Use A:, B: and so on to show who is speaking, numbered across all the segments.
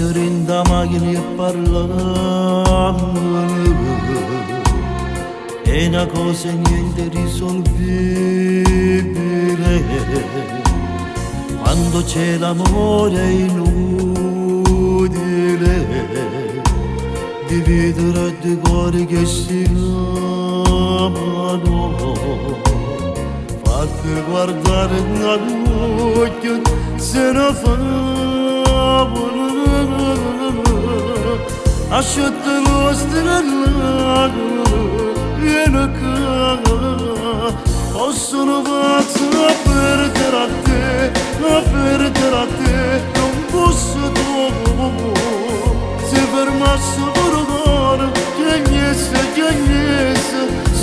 A: Rinda maglia parlando è una cosa niente risolvibile quando c'è l'amore è inutile dividere due cuori che si amano fatti guardare all'occhio se ne fa asciutta lo stellato viene qua possono farsi a perdere a te non posso dopo se fermasse per cuore che niente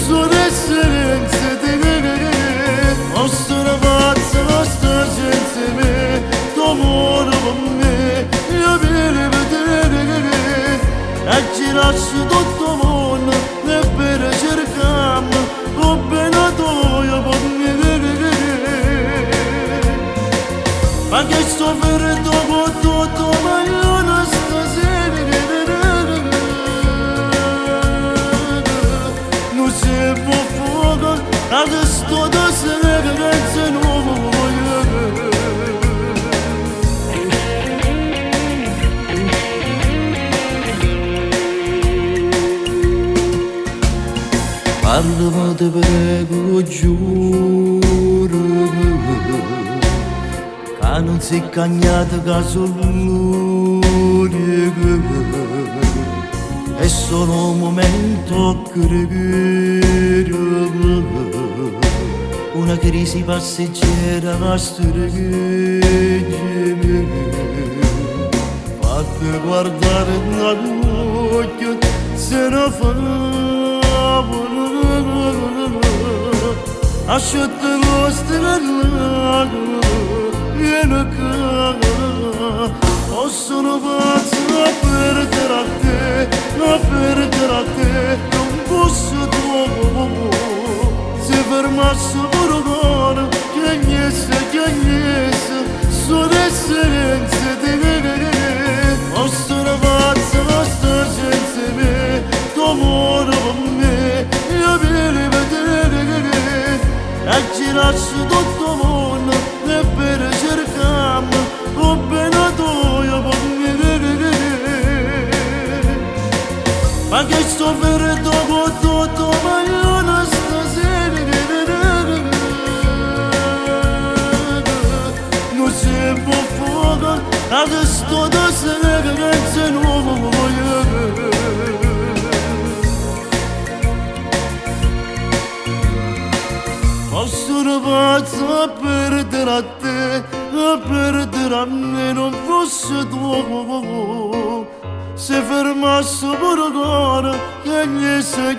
A: sono essenze di me possono farsi la sta senza me d'amore con me io viene a vedere e girarsi tutto il mondo e per cercarmi o bene toia con me ma che sto per dopo tutto ma io non stasera non si può fuoco adesso da sera che se non voglio parlami te prego giuro che non si è cagnato caso l'unico è solo un momento credo una crisi passeggera a stringere fatti guardare all'occhio se ne fa asciutta lo stellato viene qua possono farsi a perdere a te non posso dopo se fermasse per cuore che niente sono essenze di me possono farsi la sta senza me d'amore con me io viene a vedere e girarsi tutto il mondo e per cercarmi o bene toia con me ma che sto per dopo tutto ma io non stasera non si può fuoco adesso da sera che se non voglio possono farsi a perdere a te a perdere a me non fosse tuo se fermasse per cuore che niente